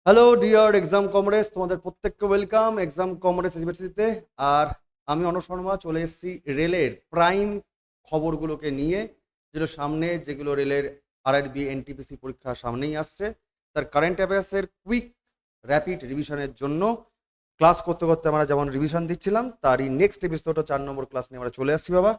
Hello dear exam comrades, তোমাদের প্রত্যেককে welcome exam comrades ইউনিভার্সিটিতে। আর আমি অনু শর্মা চলে এসেছি রেলের প্রাইম খবরগুলোকে নিয়ে, যেগুলো রেলের আরআরবি এনটিপিসি পরীক্ষা সামনেই আসছে, তার কারেন্ট অ্যাফেয়ার্সের কুইক র্যাপিড রিভিশনের জন্য ক্লাস করতে করতে আমরা যেমন রিভিশন দিচ্ছিলাম, তারই নেক্সট এপিসোড 4 নম্বর ক্লাস নিয়ে আমরা চলে আসছি। বাবা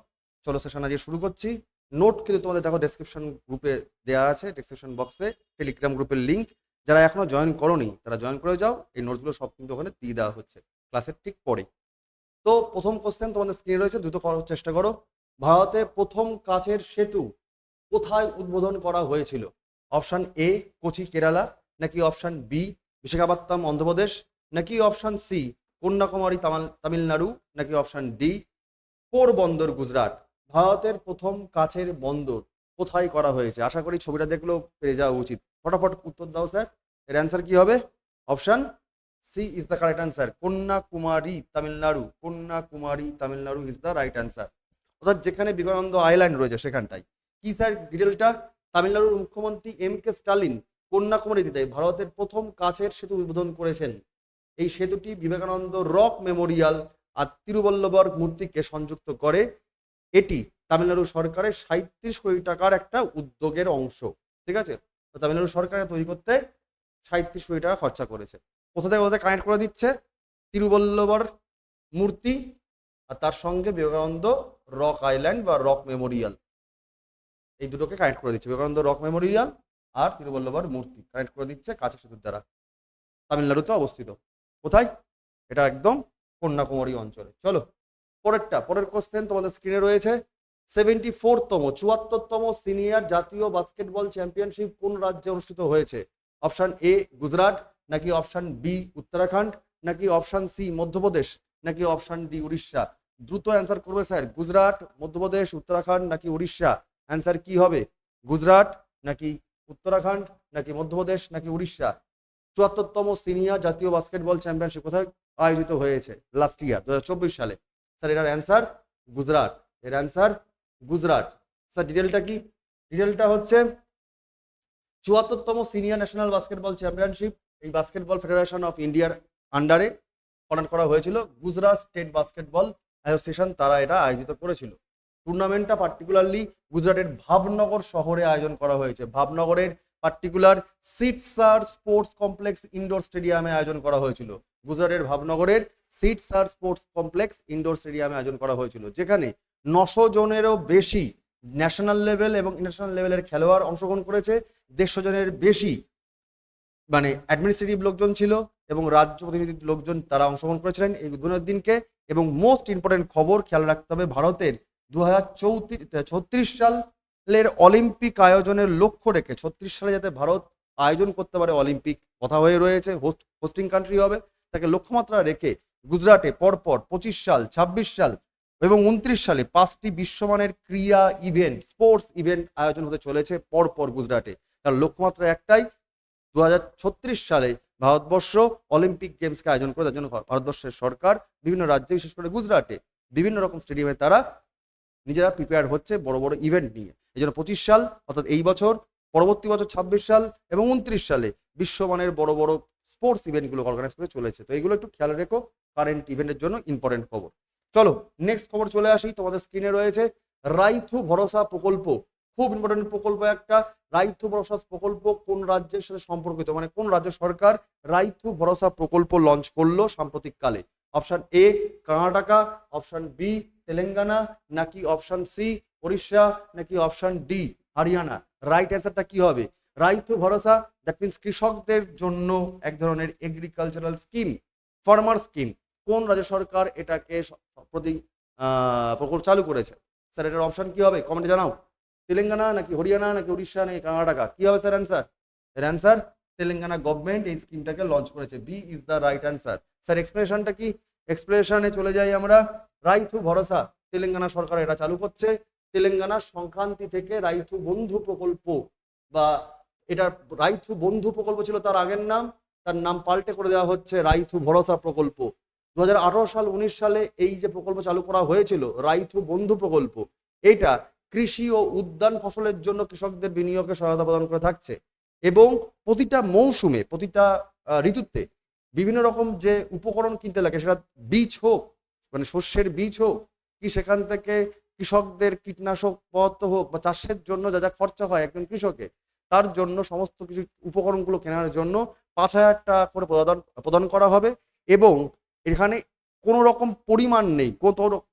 চলো সেশন আজকে শুরু করছি। নোট কিন্তু তোমাদের দেখো ডেসক্রিপশন গ্রুপে দেওয়া আছে, ডেসক্রিপশন বক্সে টেলিগ্রাম গ্রুপের লিঙ্ক। যারা এখনো জয়েন করোনি তারা জয়েন করে যাও, এই নোটসগুলো সব কিন্তু ওখানে দিয়ে দেওয়া হচ্ছে ক্লাসের ঠিক পরে। তো প্রথম কোশ্চেন তোমাদের স্ক্রিনে রয়েছে, দ্রুত করার চেষ্টা করো। ভারতে প্রথম কাচের সেতু কোথায় উদ্বোধন করা হয়েছিল? অপশন এ কোচি কেরালা, নাকি অপশন বি বিশাখাপত্তনম অন্ধ্রপ্রদেশ, নাকি অপশন সি কন্যাকুমারী তামিলনাড়ু, নাকি অপশন ডি পোরবন্দর গুজরাট। ভারতের প্রথম কাচের বন্দর কোথায় করা হয়েছে? আশা করি ছবিটা দেখলেও পেয়ে যাওয়া উচিত। ফটাফট উত্তর দাও স্যার, এর অ্যান্সার কি হবে? Option C is the correct answer, Kanyakumari Tamil Nadu. Kanyakumari Tamil Nadu is the right answer, অর্থাৎ যেখানে বিবেকানন্দ আইল্যান্ড রয়েছে সেখানটাই। কি স্যার ডিটেলটা? তামিলনাড়ুর মুখ্যমন্ত্রী এম.কে স্টালিন কন্যাকুমারীতে ভারতের প্রথম কাচের সেতু উদ্বোধন করেছেন। এই সেতুটি বিবেকানন্দ রক মেমোরিয়াল আর তিরুবল্লবর মূর্তিকে সংযুক্ত করে। এটি তামিলনাড়ু সরকারের 37 কোটি টাকার একটা উদ্যোগের অংশ। ঠিক আছে, তো তামিলনাড়ু সরকারের তৈরি করতে 37 কোটি টাকা খরচা করেছে। কোথা থেকে কোথায় কানেক্ট করে দিচ্ছে? তিরুবল্লবর মূর্তি আর তার সঙ্গে বিবেকানন্দ রক আইল্যান্ড বা রক মেমোরিয়াল, এই দুটোকে কানেক্ট করে দিচ্ছে। বিবেকানন্দ রক মেমোরিয়াল আর তিরুবল্লবর মূর্তি কানেক্ট করে দিচ্ছে কাঁচা সেতুর দ্বারা। তামিলনাড়ুতে অবস্থিত। কোথায়? এটা একদম কন্যাকুমারী অঞ্চলে। চলো পরের কোশ্চেন তোমাদের স্ক্রিনে রয়েছে। 74তম সিনিয়র জাতীয় বাস্কেটবল চ্যাম্পিয়নশিপ কোন রাজ্যে অনুষ্ঠিত হয়েছে? অপশন এ গুজরাট, নাকি অপশন বি উত্তরাখণ্ড, নাকি অপশন সি মধ্যপ্রদেশ, নাকি অপশন ডি উড়িষ্যা। দ্রুত অ্যান্সার করবে স্যার। গুজরাট, মধ্যপ্রদেশ, উত্তরাখণ্ড নাকি উড়িষ্যা? অ্যান্সার কি হবে? গুজরাট নাকি উত্তরাখণ্ড নাকি মধ্যপ্রদেশ নাকি উড়িষ্যা? 74তম সিনিয়র জাতীয় বাস্কেটবল চ্যাম্পিয়নশিপ কোথায় আয়োজিত হয়েছে লাস্ট ইয়ার 2024 সালে? স্যার এটার অ্যান্সার গুজরাট। এর অ্যান্সার গুজরাট। স্যার ডিটেলটা কি? ডিটেলটা হচ্ছে 74তম সিনিয়র ন্যাশনাল বাস্কেটবল চ্যাম্পিয়নশিপ এই বাস্কেটবল ফেডারেশন অফ ইন্ডিয়ার আন্ডারে পালন করা হয়েছিল। গুজরাট স্টেট বাস্কেটবল অ্যাসোসিয়েশন তারা এটা আয়োজিত করেছিল। টুর্নামেন্টটা পার্টিকুলারলি গুজরাটের ভাবনগর শহরে আয়োজন করা হয়েছে। ভাবনগরের পার্টিকুলার সিটসার স্পোর্টস কমপ্লেক্স ইনডোর স্টেডিয়ামে আয়োজন করা হয়েছিল। গুজরাটের ভাবনগরের সিটসার স্পোর্টস কমপ্লেক্স ইনডোর স্টেডিয়ামে আয়োজন করা হয়েছিল, যেখানে 900 জনেরও বেশি ন্যাশনাল লেভেল এবং ইন্টারন্যাশনাল লেভেলের খেলোয়াড় অংশগ্রহণ করেছে। 150 জনের বেশি অ্যাডমিনিস্ট্রেটিভ লোকজন ছিল এবং রাজ্য প্রতিনিধি লোকজন তারা অংশগ্রহণ করেছিলেন এই উদ্বোধনের দিনকে। এবং মোস্ট ইম্পর্টেন্ট খবর খেয়াল রাখতে হবে, ভারতের 2036 সালের অলিম্পিক আয়োজনের লক্ষ্য রেখে 36 সালে যাতে ভারত আয়োজন করতে পারে অলিম্পিক, কথা হয়ে রয়েছে, হোস্টিং কান্ট্রি হবে, তাকে লক্ষ্যমাত্রা রেখে গুজরাটে পরপর 25 সাল, 26 সাল এবং 29 সালে 5টি বিশ্বমানের ক্রীড়া ইভেন্ট, স্পোর্টস ইভেন্ট আয়োজন হতে চলেছে পরপর গুজরাটে। তার লক্ষ্যমাত্রা একটাই, 2036 সালে ভারতবর্ষ অলিম্পিক গেমসকে আয়োজন করে। তার জন্য ভারতবর্ষের সরকার বিভিন্ন রাজ্যে, বিশেষ করে গুজরাটে বিভিন্ন রকম স্টেডিয়ামে তারা নিজেরা প্রিপেয়ার হচ্ছে বড় বড় ইভেন্ট নিয়ে। এই জন্য 25 সাল অর্থাৎ এই বছর, পরবর্তী বছর 26 সাল এবং 29 সালে বিশ্বমানের বড় বড় স্পোর্টস ইভেন্টগুলো অর্গানাইজ করে চলেছে। তো এইগুলো একটু খেয়াল রেখো, কারেন্ট ইভেন্টের জন্য ইম্পর্টেন্ট খবর। চলো নেক্সট খবর চলে আসি। তোমাদের স্ক্রিনে রয়েছে রাইথু ভরসা প্রকল্প, খুব ইম্পর্টেন্ট প্রকল্প একটা। রাইথু ভরসা প্রকল্প কোন রাজ্যের সাথে সম্পর্কিত, মানে কোন রাজ্য সরকার রাইথু ভরসা প্রকল্প লঞ্চ করলো সাম্প্রতিককালে? Option A Karnataka, option B Telangana, নাকি অপশন সি উড়িষ্যা, নাকি অপশন ডি হরিয়ানা। রাইট অ্যান্সারটা কি হবে? রাইথু ভরসা দ্যাট মিনস কৃষকদের জন্য এক ধরনের এগ্রিকালচারাল স্কিম, ফার্মার স্কিম। কোন রাজ্য সরকার এটাকে প্রতি প্রকল্প চালু করেছে? স্যার এটার অপশন কি হবে? কমেন্টে জানাও। তেলেঙ্গানা নাকি হরিয়ানা নাকি উড়িষ্যা নাকি কর্ণাটকা, কি হবে স্যার অ্যান্সার? এর অ্যান্সার তেলেঙ্গানা গভর্নমেন্ট এই স্কিমটাকে লঞ্চ করেছে। B is the right answer. Sir এক্সপ্লেনেশনটা কি? এক্সপ্লেনেশনে চলে যাই আমরা। রাইথু ভরসা তেলেঙ্গানা সরকার এটা চালু করছে। তেলেঙ্গানা সংক্রান্তি থেকে রাইথু বন্ধু প্রকল্প, বা এটা রাইথু বন্ধু প্রকল্প ছিল তার আগের নাম, তার নাম পাল্টে করে দেওয়া হচ্ছে রাইথু ভরসা প্রকল্প। 2018 সাল 19 সালে এই যে প্রকল্প চালু করা হয়েছিল রাইথু বন্ধু প্রকল্প, এটা কৃষি ও উদ্যান ফসলের জন্য কৃষকদের বিনিয়োগে সহায়তা প্রদান করে থাকছে। এবং প্রতিটা মৌসুমে, প্রতিটা ঋতুতে বিভিন্ন রকম যে উপকরণ কিনতে লাগে, সেটা বীজ হোক, মানে শস্যের বীজ হোক, কি সেখান থেকে কৃষকদের কীটনাশক পদার্থ হোক, বা চাষের জন্য যা যা খরচা হয় একজন কৃষকের, তার জন্য সমস্ত কিছু উপকরণগুলো কেনার জন্য 5,000 টাকা করে প্রদান করা হবে। এবং এখানে কোনো রকম পরিমাণ নেই,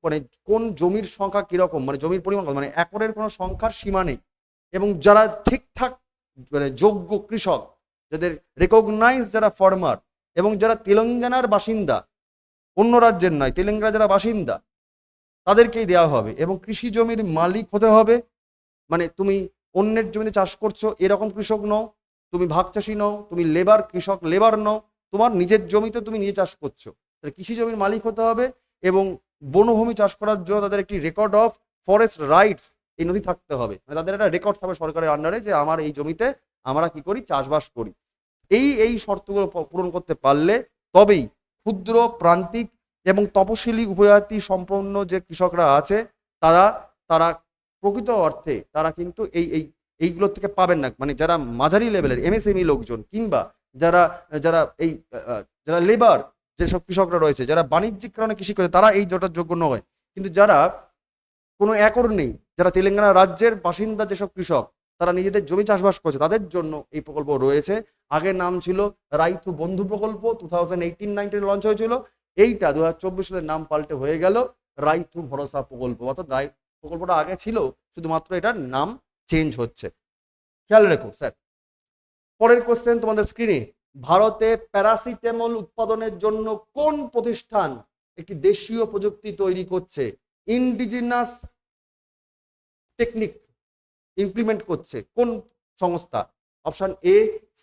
মানে কোন জমির সংখ্যা কিরকম, মানে জমির পরিমাণ মানে একরের কোনো সংখ্যার সীমা নেই। এবং যারা ঠিকঠাক মানে যোগ্য কৃষক, যাদের রেকগনাইজ যারা ফার্মার, এবং যারা তেলেঙ্গানার বাসিন্দা, অন্য রাজ্যের নয়, তেলেঙ্গানা যারা বাসিন্দা, তাদেরকেই দেওয়া হবে। এবং কৃষি জমির মালিক হতে হবে, মানে তুমি অন্যের জমিতে চাষ করছো এরকম কৃষক নও, তুমি ভাগ চাষি নও, তুমি লেবার, কৃষক লেবার নও, তোমার নিজের জমিতে তুমি নিজে চাষ করছো, তাহলে কৃষি জমির মালিক হতে হবে। এবং বনভূমি চাষ করার জন্য তাদের একটি রেকর্ড অফ ফরেস্ট রাইটস এই নথি থাকতে হবে, মানে তাদের একটা রেকর্ড থাকবে সরকারের আন্ডারে যে আমার এই জমিতে আমরা কি করি, চাষবাস করি। এই শর্তগুলো পূরণ করতে পারলে তবেই ক্ষুদ্র, প্রান্তিক এবং তপশিলি উপজাতি সম্পন্ন যে কৃষকরা আছে, তারা তারা প্রকৃত অর্থে তারা কিন্তু এইগুলোর থেকে পাবেন না। মানে যারা মাঝারি লেভেলের এমএসএমই লোকজন, কিংবা যারা যারা এই যারা লেবার যেসব কৃষকরা রয়েছে, যারা বাণিজ্যিক কারণে কৃষি করে, তারা এই জটার যোগ্য নয়। কিন্তু যারা কোনো একর নেই, যারা তেলেঙ্গানা রাজ্যের বাসিন্দা যেসব কৃষক, তারা নিজেদের জমি চাষবাস করছে, তাদের জন্য এই প্রকল্প রয়েছে। আগের নাম ছিল রাইতু বন্ধু প্রকল্প, 2018-19 লঞ্চ হয়েছিল। এইটা 2024 সালের নাম পাল্টে হয়ে গেল রাইতু ভরসা প্রকল্প। অর্থাৎ প্রকল্পটা আগে ছিল, শুধুমাত্র এটার নাম চেঞ্জ হচ্ছে। খেয়াল রেখো স্যার। পরের কোশ্চেন তোমাদের স্ক্রিনে, ভারতে প্যারাসিটামল উৎপাদনের জন্য কোন প্রতিষ্ঠান একটি দেশীয় প্রযুক্তি তৈরি করছে, ইন্ডিজিনাস টেকনিক ইমপ্লিমেন্ট করছে, কোন সংস্থা? Option A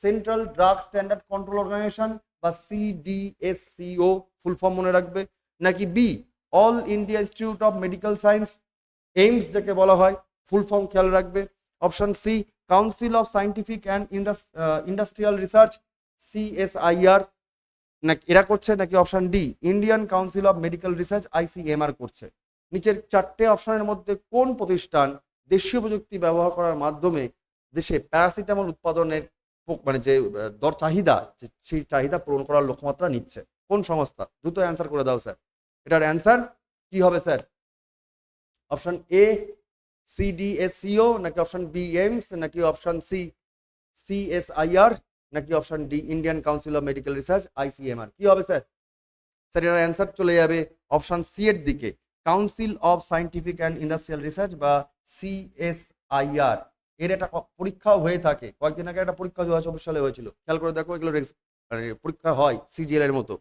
central drug standard control organisation বা CDSCO ফুল ফর্ম মনে রাখবে, নাকি B all India institute of medical science AIIMS যাকে বলা হয়, ফুল ফর্ম খেয়াল রাখবে। Option C council of scientific and industrial research CSIR না এরা করছে, নাকি option D Indian council of medical research ICMR করছে? নিচের চারটে অপশনের মধ্যে কোন প্রতিষ্ঠান দেশীয় প্রযুক্তি ব্যবহার করার মাধ্যমে দেশে প্যারাসিটামল উৎপাদনের মানে যে দর চাহিদা, সেই চাহিদা পূরণ করার লক্ষ্যমাত্রা নিচ্ছে? কোন সংস্থা? দ্রুত অ্যান্সার করে দাও স্যার। এটার অ্যান্সার কি হবে স্যার? অপশন এ CDSCO, নাকি অপশন বি এইমস, নাকি অপশন সি CSIR, নাকি option D Indian council of medical research ICMR? কি হবে স্যার? স্যার এটার অ্যান্সার চলে যাবে অপশন সি এর দিকে, council of scientific and industrial research বা CSIR। এর একটা পরীক্ষাও হয়ে থাকে, কয়েকদিন আগে একটা পরীক্ষা 2024 সালে হয়েছিল, খেয়াল করে দেখো, এগুলো মানে পরীক্ষা হয় CGL এর মতো।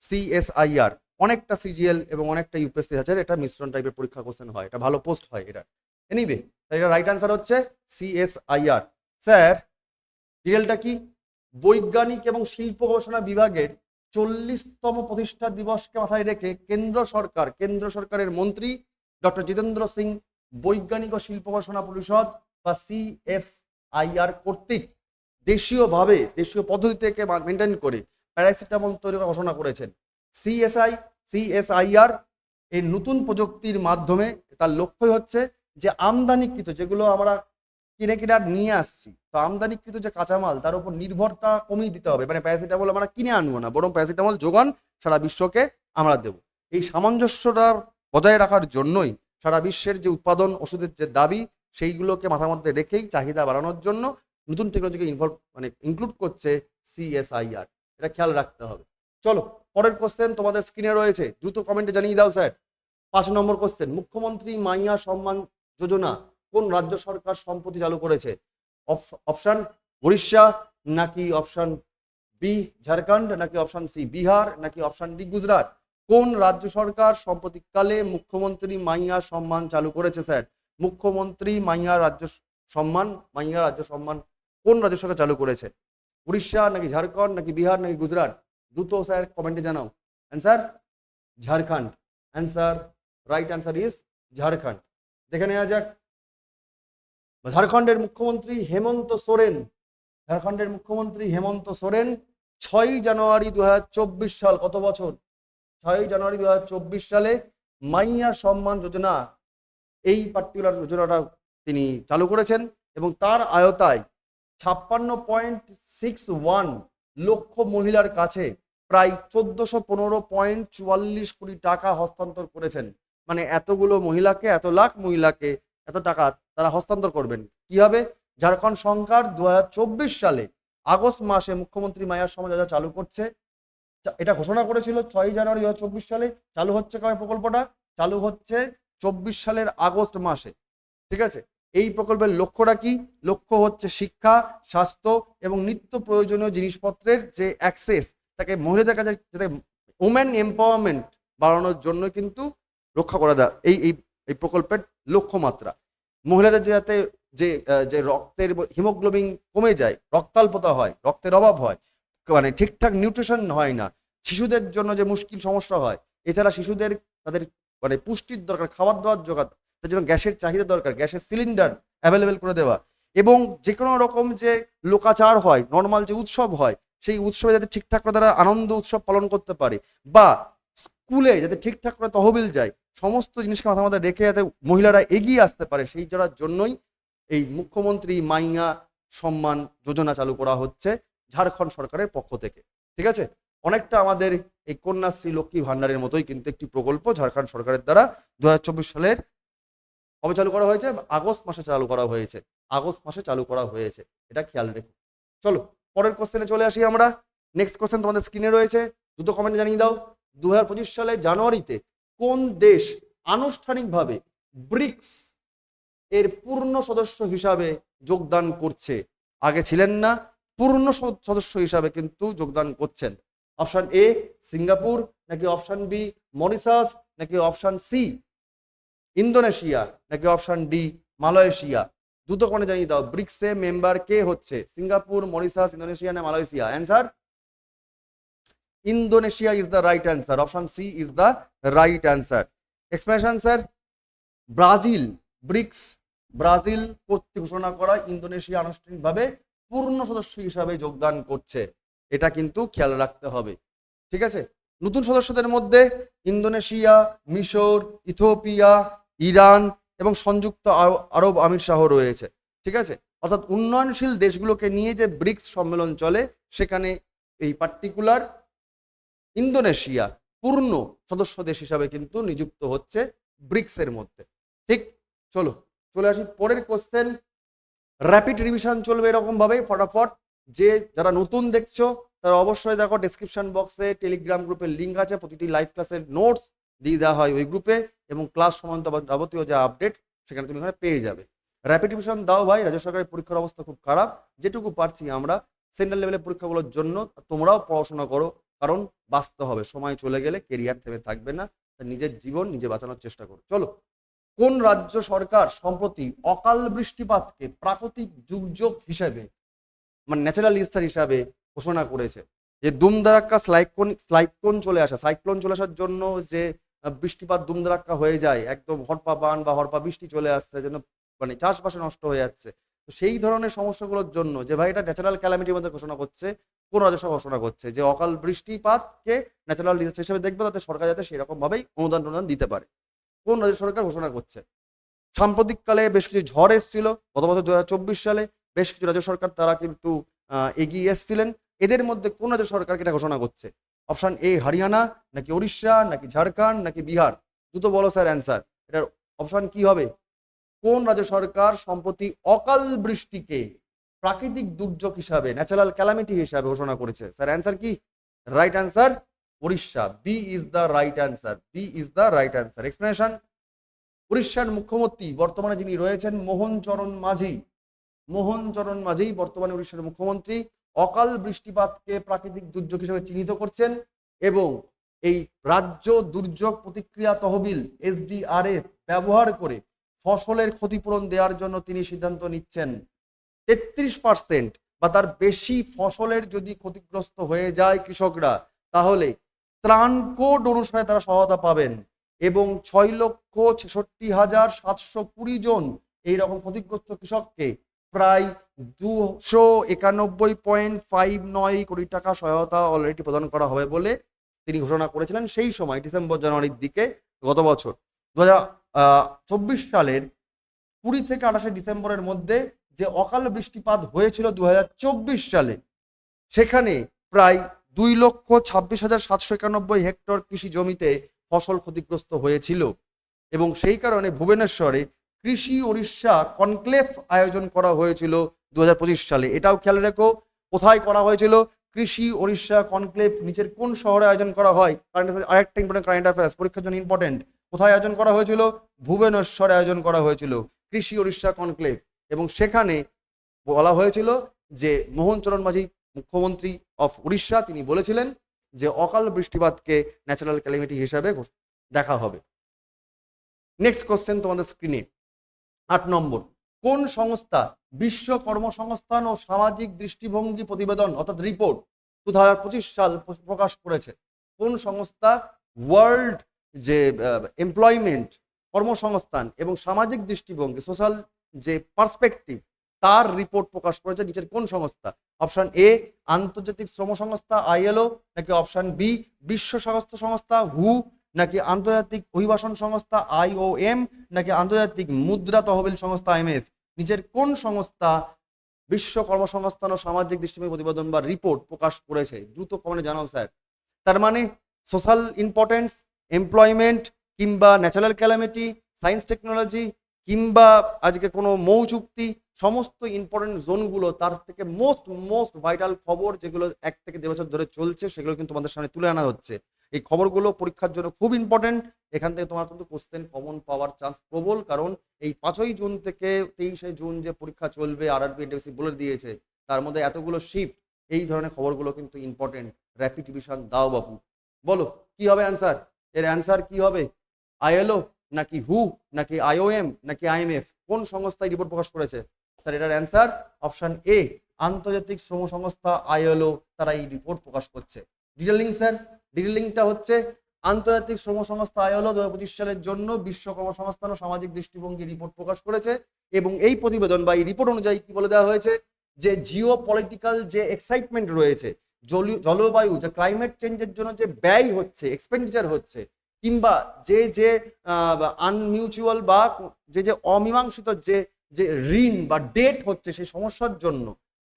CSIR অনেকটা CGL এবং অনেকটা UPSC আছে, এটা মিশ্রণ টাইপের পরীক্ষা কোশ্চেন হয়, এটা ভালো পোস্ট হয় এটা। এনিওয়ে, এটা রাইট অ্যান্সার হচ্ছে CSIR। স্যার ডিটেলটা কি? বৈজ্ঞানিক এবং শিল্প গবেষণা বিভাগের 40তম প্রতিষ্ঠা দিবসকে মাথায় রেখে কেন্দ্র সরকারের মন্ত্রী ডক্টর জিতেন্দ্র সিং বৈজ্ঞানিক ও শিল্প গবেষণা পরিষদ বা CSIR কর্তৃক দেশীয় পদ্ধতি থেকে মেনটেন করে প্যারাসিটামল তৈরি করার ঘোষণা করেছেন। CSIR এই নতুন প্রযুক্তির মাধ্যমে তার লক্ষ্যই হচ্ছে যে আমদানিকৃত, যেগুলো আমরা কিনে নিয়ে আসছি, তো আমদানিকৃত যে কাঁচামাল, তার উপর নির্ভরতা কমিয়ে দিতে হবে। মানে প্যারাসিটামল আমরা কিনে আনবো না, বরং প্যারাসিটামল যোগান সারা বিশ্বকে আমরা দেব। এই সামঞ্জস্যটা বজায় রাখার জন্যই সারা বিশ্বের যে উৎপাদন ওষুধের যে দাবি, সেইগুলোকে মাথার মধ্যে রেখেই চাহিদা বাড়ানোর জন্য নতুন টেকনোলজিকে ইনক্লুড করছে CSIR। এটা খেয়াল রাখতে হবে। চলো পরের কোশ্চেন তোমাদের স্ক্রিনে রয়েছে, দ্রুত কমেন্টে জানিয়ে দাও স্যার। 5 নম্বর কোশ্চেন, মুখ্যমন্ত্রী মাইয়া সম্মান যোজনা কোন রাজ্য সরকার সম্প্রতি চালু করেছে? অপশন উড়িষ্যা, নাকি অপশন বি ঝাড়খণ্ড, নাকি অপশন সি বিহার, নাকি অপশন ডি গুজরাট? কোন রাজ্য সরকার সাম্প্রতিককালে মুখ্যমন্ত্রী মাইয়া সম্মান চালু করেছে স্যার? মুখ্যমন্ত্রী মাইয়া রাজ্য সম্মান কোন রাজ্য সরকার চালু করেছে? উড়িষ্যা, নাকি ঝাড়খণ্ড, নাকি বিহার, নাকি গুজরাট? দ্রুত স্যার কমেন্টে জানাও। Answer Jharkhand. Answer right answer is Jharkhand. দেখে নেওয়া যাক। ঝাড়খণ্ডের মুখ্যমন্ত্রী হেমন্ত সোরেন 6 জানুয়ারি 2024 সাল, কত বছর? 6 জানুয়ারি 2024 সালে মাইয়া সম্মান যোজনা, এই পার্টিকুলার যোজনাটা তিনি চালু করেছেন এবং তার আয়তায় 56.61 লক্ষ মহিলার কাছে প্রায় 1415.44 কোটি টাকা হস্তান্তর করেছেন। মানে এতগুলো মহিলাকে, এত লাখ মহিলাকে এত টাকা তারা হস্তান্তর করবেন কিভাবে? ঝাড়খণ্ড সরকার 2024 সালে আগস্ট মাসে মুখ্যমন্ত্রী মায়া সমাজযোজনা চালু করছে। এটা ঘোষণা করেছিল 6 জানুয়ারি 2024 সালে। চালু হচ্ছে কবে প্রকল্পটা? চালু হচ্ছে 24 সালের আগস্ট মাসে। ঠিক আছে, এই প্রকল্পের লক্ষ্যটা কি? লক্ষ্য হচ্ছে শিক্ষা, স্বাস্থ্য এবং নিত্য প্রয়োজনীয় জিনিসপত্রের যে অ্যাক্সেস, তাকে মহিলাদের কাছে যাতে ওমেন এম্পাওয়ারমেন্ট বাড়ানোর জন্য কিন্তু রক্ষা করা দেয় এই এই এই প্রকল্পের লক্ষ্যমাত্রা। মহিলাদের যাতে যে রক্তের হিমোগ্লোবিন কমে যায়, রক্তাল্পতা হয়, রক্তের অভাব হয়, মানে ঠিকঠাক নিউট্রিশন হয় না, শিশুদের জন্য যে মুশকিল সমস্যা হয়, এছাড়া শিশুদের তাদের মানে পুষ্টির দরকার, খাবার দাবার জোগাড়, তার জন্য গ্যাসের চাহিদা দরকার, গ্যাসের সিলিন্ডার অ্যাভেলেবেল করে দেওয়া, এবং যে কোনো রকম যে লোকাচার হয়, নর্মাল যে উৎসব হয়, সেই উৎসবে যাতে ঠিকঠাক করে তারা আনন্দ উৎসব পালন করতে পারে, বা স্কুলে যাতে ঠিকঠাক করে তহবিল যায়, সমস্ত জিনিসকে মাথার মধ্যে রেখে যাতে মহিলারা এগিয়ে আসতে পারে, সেই জন্য জন্যই এই মুখ্যমন্ত্রী মাইয়া সম্মান যোজনা চালু করা হচ্ছে ঝাড়খণ্ড সরকারের পক্ষ থেকে। ঠিক আছে, অনেকটা আমাদের এই কন্যাশ্রী লক্ষ্মী ভান্ডারের মতোই কিন্তু একটি প্রকল্প ঝাড়খণ্ড সরকারের দ্বারা 2024 সালের কবে চালু করা হয়েছে? আগস্ট মাসে চালু করা হয়েছে। আগস্ট মাসে চালু করা হয়েছে, এটা খেয়াল রেখো। চলো পরের কোশ্চেনে চলে আসি আমরা। নেক্সট কোশ্চেন তোমাদের স্ক্রিনে রয়েছে, দ্রুত কমেন্টে জানিয়ে দাও। 2025 সালে জানুয়ারিতে কোন দেশ আনুষ্ঠানিকভাবে ব্রিক্স এর পূর্ণ সদস্য হিসাবে যোগদান করছে? আগে ছিলেন না, পূর্ণ সদস্য হিসাবে কিন্তু যোগদান করছেন। অপশন এ সিঙ্গাপুর, নাকি অপশন বি মরিশাস, নাকি অপশন সি ইন্দোনেশিয়া, নাকি অপশন ডি মালয়েশিয়া? দ্রুত করে জানিয়ে দাও ব্রিক্সে মেম্বার কে হচ্ছে? সিঙ্গাপুর, মরিশাস, ইন্দোনেশিয়া না Malaysia? Answer Indonesia is the right answer. Option C is the right answer. Explanation sir, Brazil, BRICS Brazil কর্তৃক ঘোষণা করা ইন্দোনেশিয়া আনুষ্ঠানিকভাবে পূর্ণ সদস্য হিসাবে যোগদান করছে, এটা কিন্তু খেয়াল রাখতে হবে। ঠিক আছে, নতুন সদস্যদের মধ্যে ইন্দোনেশিয়া, মিশর, ইথিওপিয়া, ইরান এবং সংযুক্ত আরব আমির শাহ রয়েছে। ঠিক আছে, অর্থাৎ উন্নয়নশীল দেশগুলোকে নিয়ে যে ব্রিক্স সম্মেলন চলে, সেখানে এই পার্টিকুলার ইন্দোনেশিয়া পূর্ণ সদস্য দেশ হিসাবে কিন্তু নিযুক্ত হচ্ছে ব্রিক্সের মধ্যে। ঠিক, চলো চলে আসি পরের কোশ্চেন। র্যাপিড রিভিশন চলবে এরকম ভাবে ফটাফট। যে যারা নতুন দেখছো তারা অবশ্যই দেখো, ডেসক্রিপশন বক্সে টেলিগ্রাম গ্রুপের লিঙ্ক আছে, প্রতিটি লাইভ ক্লাসের নোটস দিয়ে দেওয়া হয় ওই গ্রুপে, এবং ক্লাস সম্বন্ধে যাবতীয় যে আপডেট সেখানে তুমি ওখানে পেয়ে যাবে। র্যাপিড রিভিশন দাও ভাই, রাজ্য সরকারের পরীক্ষার অবস্থা খুব খারাপ, যেটুকু পারছি আমরা সেন্ট্রাল লেভেলের পরীক্ষাগুলোর জন্য তোমরাও পড়াশোনা করো, কারণ বাঁচতে হবে, সময় চলে গেলে কেরিয়ার থেমে থাকবে না, নিজের জীবন নিজে বাঁচানোর চেষ্টা করো। চলো, কোন রাজ্য সরকার সম্প্রতি অকাল বৃষ্টিপাতকে প্রাকৃতিক দুর্যোগ হিসেবে, মানে ন্যাচারাল ডিজাস্টার হিসাবে ঘোষণা করেছে? যে দুমদারাক্কা সাইক্লোন চলে আসার জন্য যে বৃষ্টিপাত দুমদারাক্কা হয়ে যায়, একদম হরপা বান বা হরপা বৃষ্টি চলে আসছে, যেন মানে চাষবাসে নষ্ট হয়ে যাচ্ছে, তো সেই ধরনের সমস্যাগুলোর জন্য যে ভাই এটা ন্যাচারাল ক্যালামিটির মধ্যে ঘোষণা করছে, কোন রাজ্য সরকার ঘোষণা করছে যে অকাল বৃষ্টিপাতকে ন্যাচারাল ডিজাস্টার হিসেবে দেখবে, তাতে সরকার যাতে সেরকম ভাবেই অনুদান দিতে পারে? কোন রাজ্য সরকার ঘোষণা করছে? সাম্প্রতিককালে বেশ কিছু ঝড় এসেছিল গত বছর 2024 সালে, বেশ কিছু রাজ্য সরকার তারা কিন্তু এগিয়ে এসেছিলেন। এদের মধ্যে কোন রাজ্য সরকার এটা ঘোষণা করছে? অপশন এ হরিয়ানা, নাকি উড়িষ্যা, নাকি ঝাড়খণ্ড, নাকি বিহার? দ্রুত বলো স্যার অ্যান্সার, এটার অপশন কি হবে? কোন রাজ্য সরকার সম্প্রতি অকাল বৃষ্টিকে প্রাকৃতিক দুর্যোগ হিসাবে, ন্যাচারাল ক্যালামিটি হিসাবে ঘোষণা করেছে? স্যার অ্যান্সার কি? Right answer Orissa. B is the right answer, B is the right answer. Explanation, উড়িষ্যার মুখ্যমন্ত্রী বর্তমানে যিনি রয়েছেন মোহন চরণ মাঝি, মোহন চরণ মাঝি বর্তমানে উড়িষ্যার মুখ্যমন্ত্রী অকাল বৃষ্টিপাতকে প্রাকৃতিক দুর্যোগ হিসেবে চিহ্নিত করছেন, এবং এই রাজ্য দুর্যোগ প্রতিক্রিয়া তহবিল SDRF ব্যবহার করে ফসলের ক্ষতিপূরণ দেওয়ার জন্য তিনি সিদ্ধান্ত নিচ্ছেন। 33% বা তার বেশি ফসলের যদি ক্ষতিগ্রস্ত হয়ে যায় কৃষকরা, তাহলে ত্রাণ কোড অনুসারে তারা সহায়তা পাবেন, এবং 6,66,720 জন এইরকম ক্ষতিগ্রস্ত কৃষককে প্রায় 291.59 কোটি টাকা সহায়তা অলরেডি প্রদান করা হবে বলে তিনি ঘোষণা করেছিলেন সেই সময় ডিসেম্বর জানুয়ারির দিকে গত বছর। 2024 সালের 20 থেকে 28 ডিসেম্বরের মধ্যে যে অকাল বৃষ্টিপাত হয়েছিল 2024 সালে, সেখানে প্রায় 2,26,791 হেক্টর কৃষি জমিতে ফসল ক্ষতিগ্রস্ত হয়েছিল এবং সেই কারণে ভুবনেশ্বরে কৃষি উড়িষ্যা কনক্লেভ আয়োজন করা হয়েছিল 2025 সালে। এটাও খেয়াল রেখো, কোথায় করা হয়েছিল কৃষি উড়িষ্যা কনক্লেভ, নিচের কোন শহরে আয়োজন করা হয়? আরেকটা ইম্পর্টেন্ট কারেন্ট অ্যাফেয়ার্স, পরীক্ষার জন্য ইম্পর্টেন্ট, কোথায় আয়োজন করা হয়েছিল? ভুবনেশ্বরে আয়োজন করা হয়েছিল কৃষি উড়িষ্যা কনক্লেভ। এবং সেখানে বলা হয়েছিল যে মোহন চরণ মাঝি মুখ্যমন্ত্রী অফ উড়িষ্যা, তিনি বলেছিলেন যে অকাল বৃষ্টিপাতকে ন্যাচারাল ক্যালামিটি হিসাবে দেখা হবে। নেক্সট কোশ্চেন তোমাদের স্ক্রিনে, 8 নম্বর, কোন সংস্থা বিশ্ব কর্মসংস্থান ও সামাজিক দৃষ্টিভঙ্গি প্রতিবেদন অর্থাৎ রিপোর্ট 2025 সাল প্রকাশ করেছে? কোন সংস্থা ওয়ার্ল্ড যে এমপ্লয়মেন্ট, কর্মসংস্থান এবং সামাজিক দৃষ্টিভঙ্গি, সোশ্যাল যে পার্সপেক্টিভ, তার রিপোর্ট প্রকাশ করেছে? নিচের কোন সংস্থা? অপশন এ আন্তর্জাতিক শ্রম সংস্থা আইএলও, নাকি অপশন বি বিশ্ব স্বাস্থ্য সংস্থা হু, নাকি আন্তর্জাতিক অভিবাসন সংস্থা আইওএম, নাকি আন্তর্জাতিক মুদ্রা তহবিল সংস্থা আইএমএফ? নিচের কোন সংস্থা বিশ্ব কর্মসংস্থান ও সামাজিক দৃষ্টিভঙ্গি প্রতিবেদন বা রিপোর্ট প্রকাশ করেছে? দ্রুত কমেন্টে জানাও স্যার। তার মানে সোশ্যাল ইম্পর্টেন্স, এমপ্লয়মেন্ট, কিংবা ন্যাচারাল ক্যালামিটি, সায়েন্স টেকনোলজি, কিংবা আজকে কোনো মৌ চুক্তি, সমস্ত ইম্পর্টেন্ট জোনগুলো, তার থেকে মোস্ট ভাইটাল খবর যেগুলো 1 থেকে 2 বছর ধরে চলছে, সেগুলো কিন্তু তোমাদের সামনে তুলে আনা হচ্ছে। এই খবরগুলো পরীক্ষার জন্য খুব ইম্পর্টেন্ট। এখান থেকে তোমার কিন্তু কোশ্চেন কমন পাওয়ার চান্স প্রবল, কারণ এই 5ই জুন থেকে 23শে জুন যে পরীক্ষা চলবে, আরআরবি এনটিপিসি বলে দিয়েছে, তার মধ্যে এতগুলো শিফট, এই ধরনের খবরগুলো কিন্তু ইম্পর্টেন্ট। র্যাপিড রিভিশন দাও বাবু। বলো কি হবে অ্যান্সার? এর অ্যান্সার কি হবে? আইএলও, নাকি হু, নাকি আইওএম, নাকি আইএমএফ? কোন সংস্থায় রিপোর্ট প্রকাশ করেছে? স্যার এটার অ্যান্সার অপশন এ আন্তর্জাতিক শ্রম সংস্থা আইএলও, তারা এই রিপোর্ট প্রকাশ করছে। ডিটেলিং স্যার, ডিটেলিংটা হচ্ছে আন্তর্জাতিক শ্রম সংস্থা আইএলও 2025 সালের জন্য বিশ্ব কর্মসংস্থান ও সামাজিক দৃষ্টিভঙ্গি রিপোর্ট প্রকাশ করেছে এবং এই প্রতিবেদন বা এই রিপোর্ট অনুযায়ী কি বলে দেওয়া হয়েছে যে জিও পলিটিক্যাল যে এক্সাইটমেন্ট রয়েছে, জলবায়ু যে ক্লাইমেট চেঞ্জের জন্য যে ব্যয় হচ্ছে, এক্সপেন্ডিচার হচ্ছে, কিংবা যে আনমিউচুয়াল বা যে অমীমাংসিত যে ঋণ বা ডেট হচ্ছে, সেই সমস্যার জন্য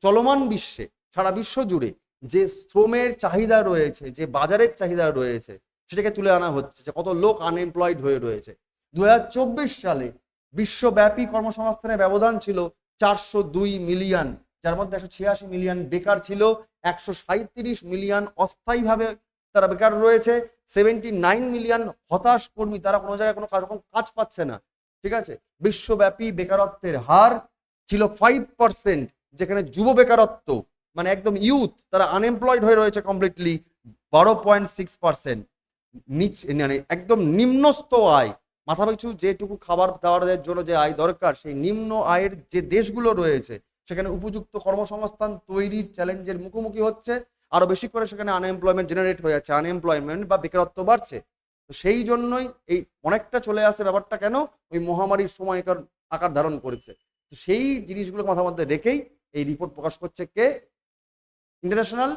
চলমান বিশ্বে, সারা বিশ্ব জুড়ে যে শ্রমের চাহিদা রয়েছে, যে বাজারের চাহিদা রয়েছে, সেটাকে তুলে আনা হচ্ছে যে কত লোক আনএমপ্লয়েড হয়ে রয়েছে। 2024 সালে বিশ্বব্যাপী কর্মসংস্থানের ব্যবধান ছিল 402 মিলিয়ন, যার মধ্যে 186 মিলিয়ন বেকার ছিল, 137 মিলিয়ন অস্থায়ীভাবে তারা বেকার রয়েছে, 79 মিলিয়ন হতাশ কর্মী, তারা কোনো জায়গায় কোনো রকম কাজ পাচ্ছে না। ঠিক আছে, বিশ্বব্যাপী বেকারত্বের হার ছিল 5%, যেখানে যুব বেকারত্ব মানে একদম ইউথ, তারা আনএমপ্লয়েড হয়ে রয়েছে কমপ্লিটলি 12.6%। মানে একদম নিম্নস্থ আয়, মাথাপিছু যেটুকু খাবার দাবারের জন্য যে আয় দরকার, সেই নিম্ন আয়ের যে দেশগুলো রয়েছে, সেখানে উপযুক্ত কর্মসংস্থান তৈরির চ্যালেঞ্জের মুখোমুখি হচ্ছে। আরো বেশি করে সেখানে আনএমপ্লয়মেন্ট জেনারেট হয়ে যাচ্ছে, আনএমপ্লয়মেন্ট বা বেকারত্ব বাড়ছে। তো সেই জন্যই এই অনেকটা চলে আসে ব্যাপারটা, কেন ওই মহামারীর সময়কার আকার ধারণ করেছে। তো সেই জিনিসগুলো মাথার মধ্যে রেখেই এই রিপোর্ট প্রকাশ করছে কে? ইন্টারন্যাশনাল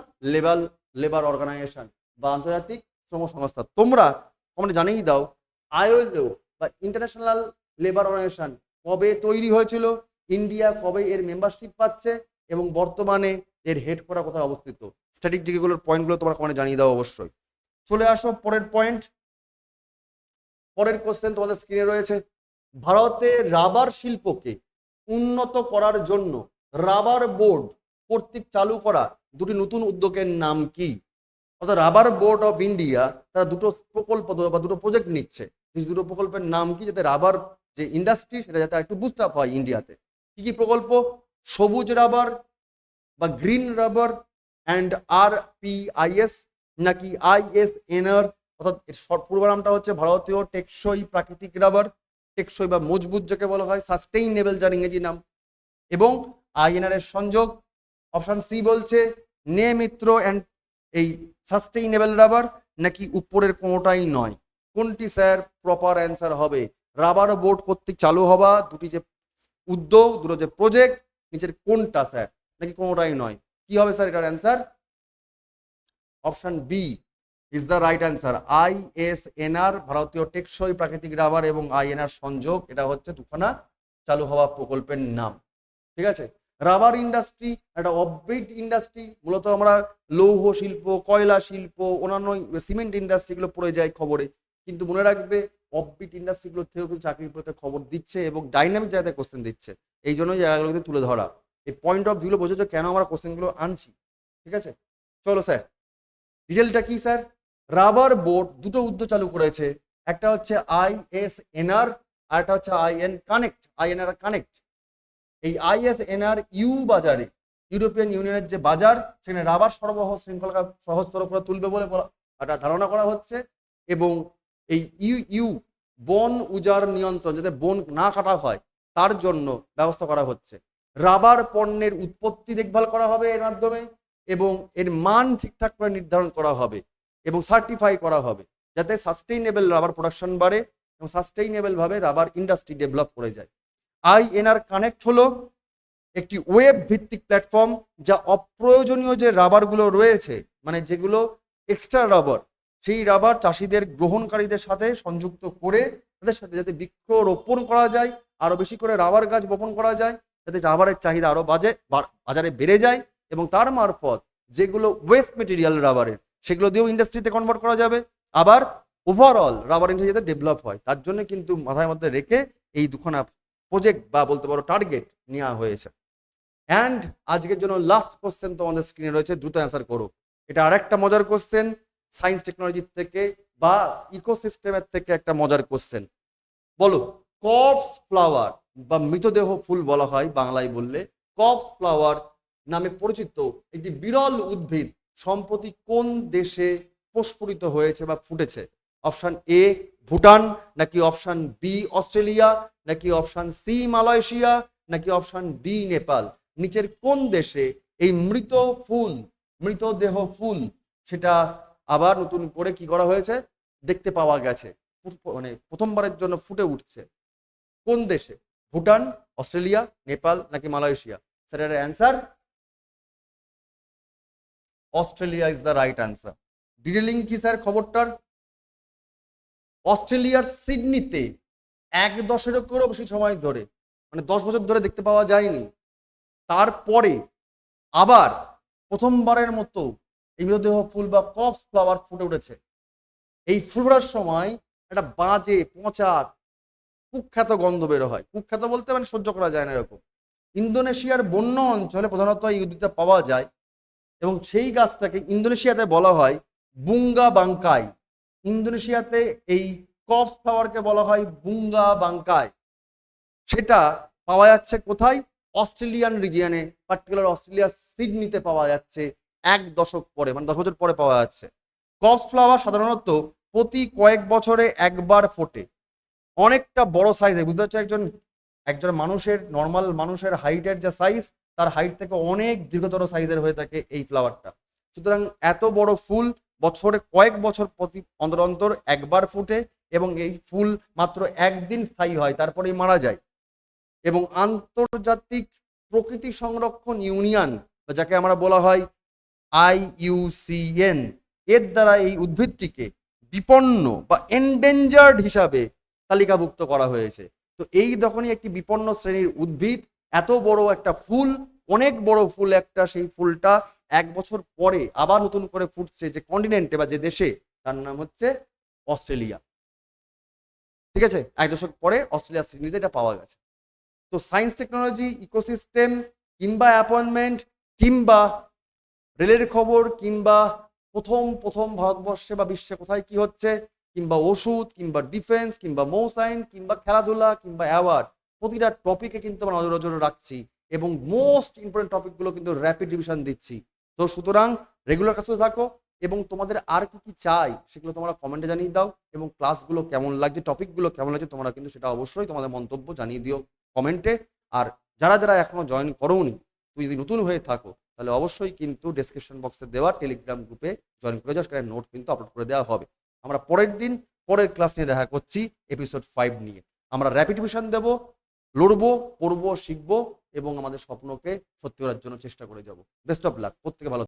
লেবার অর্গানাইজেশন বা আন্তর্জাতিক শ্রম সংস্থা। তোমরা কমেন্টে জানিয়ে দাও আইএলও বা ইন্টারন্যাশনাল লেবার অর্গানাইজেশন কবে তৈরি হয়েছিল, ইন্ডিয়া কবে এর মেম্বারশিপ পাচ্ছে এবং বর্তমানে এর হেডকোয়ার্টার কোথায় অবস্থিত। স্ট্র্যাটেজিক যেগুলোর পয়েন্টগুলো তোমরা কমেন্টে জানিয়ে দাও অবশ্যই। চলে আসো পরের পয়েন্ট, পরের কোশ্চেন তোমাদের স্ক্রিনে রয়েছে। ভারতে রাবার শিল্পকে উন্নত করার জন্য রাবার বোর্ড কর্তৃক চালু করা 2টি নতুন উদ্যোগের নাম কি? অর্থাৎ রাবার বোর্ড অফ ইন্ডিয়া তারা 2টো প্রকল্প বা 2টো প্রজেক্ট নিচ্ছে। এই 2টো প্রকল্পের নাম কি, যাতে রাবার যে ইন্ডাস্ট্রি সেটা যাতে একটু বুস্ট আপ হয় ইন্ডিয়াতে। কি কি প্রকল্প? সবুজ রাবার বা গ্রিন রাবার অ্যান্ড RPIS, নাকি ISNR, অর্থাৎ এর শর্ট পূর্ব নামটা হচ্ছে ভারতীয় টেকসই প্রাকৃতিক রাবার, টেকসই বা মজবুত যাকে বলা হয়, সাস্টেইনেবল যার ইংরেজি নাম, এবং INR এর সংযোগ। অপশন সি বলছে নে মিত্র অ্যান্ড এই সাস্টেইনেবল রাবার, নাকি উপরের কোনোটাই নয়। কোনটি স্যার প্রপার অ্যান্সার হবে? রাবার বোর্ড কর্তৃক চালু হওয়া 2টি যে উদ্যোগ, 2টো যে প্রজেক্ট, নিচের কোনটা স্যার, নাকি কোনোটাই নয়? কি হবে স্যার এটার answer? Option B is the right answer. ISNR ভারতীয় টেকসই প্রাকৃতিক রাবার এবং INR সংযোগ, এটা হচ্ছে দুখানা চালু হওয়া প্রকল্পের নাম। ঠিক আছে, রাবার ইন্ডাস্ট্রি একটা অফবিট ইন্ডাস্ট্রি, মূলত আমরা লৌহ শিল্প, কয়লা শিল্প, অন্যান্য সিমেন্ট ইন্ডাস্ট্রিগুলো পড়ে যায় খবরে, কিন্তু মনে রাখবে অফবিট ইন্ডাস্ট্রিগুলো থেকেও কিন্তু চাকরির পরীক্ষায় খবর দিচ্ছে এবং ডাইনামিক জায়গায় কোশ্চেন দিচ্ছে। এই জন্যই জায়গাগুলোকে তুলে ধরা, এই পয়েন্ট অফ ভিউগুলো বোঝো যে কেন আমরা কোশ্চেনগুলো আনছি। ঠিক আছে, চলো স্যার, ডিটেলটা কি স্যার? রাবার বোর্ড দুটো উদ্যোগ চালু করেছে, একটা হচ্ছে ISNR আর একটা হচ্ছে INR কানেক্ট। এই ISNR বাজারে, ইউরোপিয়ান ইউনিয়নের যে বাজার, সেখানে রাবার সরবরাহ শৃঙ্খলা সহজতর করে তুলবে বলে একটা ধারণা করা হচ্ছে। এবং এই ইউ বন উজাড় নিয়ন্ত্রণ, যাতে বন না কাটা হয় তার জন্য ব্যবস্থা করা হচ্ছে। রাবার পণ্যের উৎপত্তি দেখভাল করা হবে এর মাধ্যমে, এবং এর মান ঠিকঠাক করে নির্ধারণ করা হবে এবং সার্টিফাই করা হবে, যাতে সাস্টেইনেবল রাবার প্রোডাকশন বাড়ে এবং সাস্টেইনেবল ভাবে রাবার ইন্ডাস্ট্রি ডেভেলপ করে যায়। INR কানেক্ট হলো একটি ওয়েব ভিত্তিক প্ল্যাটফর্ম, যা অপ্রয়োজনীয় যে রাবারগুলো রয়েছে, মানে যেগুলো এক্সট্রা রাবার, সেই রাবার চাষিদের গ্রহণকারীদের সাথে সংযুক্ত করে তাদের সাথে যাতে বৃক্ষরোপণ করা যায়, আরো বেশি করে রাবার গাছ বপন করা যায়, যাতে রাবারের চাহিদা আরো বাজারে বেড়ে যায়, এবং তার মারফত যেগুলো ওয়েস্ট মেটেরিয়াল রাবারের, সেগুলো দিয়েও ইন্ডাস্ট্রিতে কনভার্ট করা যাবে, আবার ওভারঅল রাবার ইন্ডাস্ট্রি যাতে ডেভেলপ হয় তার জন্য কিন্তু মাথায় মধ্যে রেখে এই দুখানা প্রজেক্ট বা বলতে পারো টার্গেট নেওয়া হয়েছে। অ্যান্ড আজকের জন্য লাস্ট কোশ্চেন তোমাদের স্ক্রিনে রয়েছে, দ্রুত অ্যান্সার করো। এটা আরেকটা মজার কোশ্চেন, সায়েন্স টেকনোলজির থেকে বা ইকোসিস্টেমের থেকে একটা মজার কোশ্চেন। বলো, কর্পস ফ্লাওয়ার বা মৃতদেহ ফুল বলা হয় বাংলায় বললে, কর্পস ফ্লাওয়ার নামে পরিচিত একটি বিরল উদ্ভিদ সম্প্রতি কোন দেশে প্রস্ফুটিত হয়েছে বা ফুটেছে? অপশন এ ভুটান, নাকি অপশন বি অস্ট্রেলিয়া, নাকি অপশন সি মালয়েশিয়া, নাকি অপশন ডি নেপাল? নিচের কোন দেশে এই মৃতদেহ ফুল সেটা আবার নতুন করে কি করা হয়েছে, দেখতে পাওয়া গেছে, মানে প্রথমবারের জন্য ফুটে উঠছে? কোন দেশে? ভুটান, অস্ট্রেলিয়া, নেপাল, নাকি মালয়েশিয়া? স্যার এর answer Australia is the right answer. Detailing কি স্যার খবরটার? অস্ট্রেলিয়ার সিডনিতে 10 বেশি সময় ধরে, মানে 10 বছর ধরে দেখতে পাওয়া যায়নি, তারপরে আবার প্রথমবারের মতো এই মৃতদেহ ফুল বা কর্পস ফ্লাওয়ার ফুটে উঠেছে। এই ফুল ফোটার সময় একটা বাজে পচা কুখ্যাত গন্ধ বের হয়, কুখ্যাত বলতে মানে সহ্য করা যায় না এরকম। ইন্দোনেশিয়ার বন্য অঞ্চলে প্রধানত এই উদ্ভিদটা পাওয়া যায়, এবং সেই গাছটাকে ইন্দোনেশিয়াতে বলা হয় বুঙ্গা বাঙ্কাই। ইন্দোনেশিয়াতে এই কর্পস ফ্লাওয়ারকে বলা হয় বুঙ্গা বাঙ্কাই। সেটা পাওয়া যাচ্ছে কোথায়? অস্ট্রেলিয়ান রিজিয়নে, পার্টিকুলার অস্ট্রেলিয়ার সিডনিতে পাওয়া যাচ্ছে 1 দশক পরে, মানে 10 বছর পরে পাওয়া যাচ্ছে। কর্পস ফ্লাওয়ার সাধারণত প্রতি কয়েক বছরে একবার ফোটে, অনেকটা বড় সাইজে, বুঝতে পারছো, একজন মানুষের, নর্মাল মানুষের হাইটের যে সাইজ, তার হাইট থেকে অনেক দীর্ঘতর সাইজের হয়ে থাকে এই ফ্লাওয়ারটা। সুতরাং এত বড় ফুল বছরে কয়েক বছর প্রতি অন্তর অন্তর একবার ফুটে, এবং এই ফুল মাত্র 1 দিন স্থায়ী হয়, তারপরেই মারা যায়। এবং আন্তর্জাতিক প্রকৃতি সংরক্ষণ ইউনিয়ন, যাকে আমরা বলা হয় IUCN, এর দ্বারা এই উদ্ভিদটিকে বিপন্ন বা এন্ডেঞ্জার্ড হিসাবে তালিকাভুক্ত করা হয়েছে। তো এই যখনই একটি বিপন্ন শ্রেণীর উদ্ভিদ, এত বড় একটা ফুল, অনেক বড় ফুল একটা, সেই ফুলটা 1 বছর পরে আবার নতুন করে ফুটছে যে কন্টিনেন্টে বা যে দেশে, তার নাম হচ্ছে অস্ট্রেলিয়া। ঠিক আছে, 1 দশক পরে অস্ট্রেলিয়া সিডনিতে এটা পাওয়া গেছে। তো সায়েন্স টেকনোলজি, ইকোসিস্টেম, কিংবা অ্যাপয়েন্টমেন্ট, কিংবা রেলের খবর, কিংবা প্রথম ভারতবর্ষে বা বিশ্বে কোথায় কি হচ্ছে, কিংবা ওষুধ, কিংবা ডিফেন্স, কিংবা মৌসাইন, কিংবা খেলাধুলা, কিংবা অ্যাওয়ার্ড, প্রতিটা টপিকে কিন্তু আমরা নজর রাখছি, এবং মোস্ট ইম্পর্টেন্ট টপিকগুলো কিন্তু র্যাপিড রিভিশন দিচ্ছি। তো সুতরাং রেগুলার কাছে থাকো, এবং তোমাদের আর কি কি চাই সেগুলো তোমরা কমেন্টে জানিয়ে দাও, এবং ক্লাসগুলো কেমন লাগছে, টপিকগুলো কেমন লাগছে, তোমরা কিন্তু সেটা অবশ্যই তোমাদের মন্তব্য জানিয়ে দিও কমেন্টে। আর যারা এখনো জয়েন করোনি, তুই যদি নতুন হয়ে থাকো, তাহলে অবশ্যই কিন্তু ডেসক্রিপশন বক্সে দেওয়া টেলিগ্রাম গ্রুপে জয়েন করে যাও, সেখানে নোট কিন্তু আপলোড করে দেওয়া হবে। আমরা পরের দিন পরের ক্লাস নিয়ে দেখা করছি, এপিসোড 5 নিয়ে। আমরা র্যাপিড রিভিশন দেবো, লড়বো, পড়বো, শিখবো, এবং আমাদের স্বপ্নকে সত্যি করার জন্য চেষ্টা করে যাব। বেস্ট অফ লাক, প্রত্যেকে ভালো।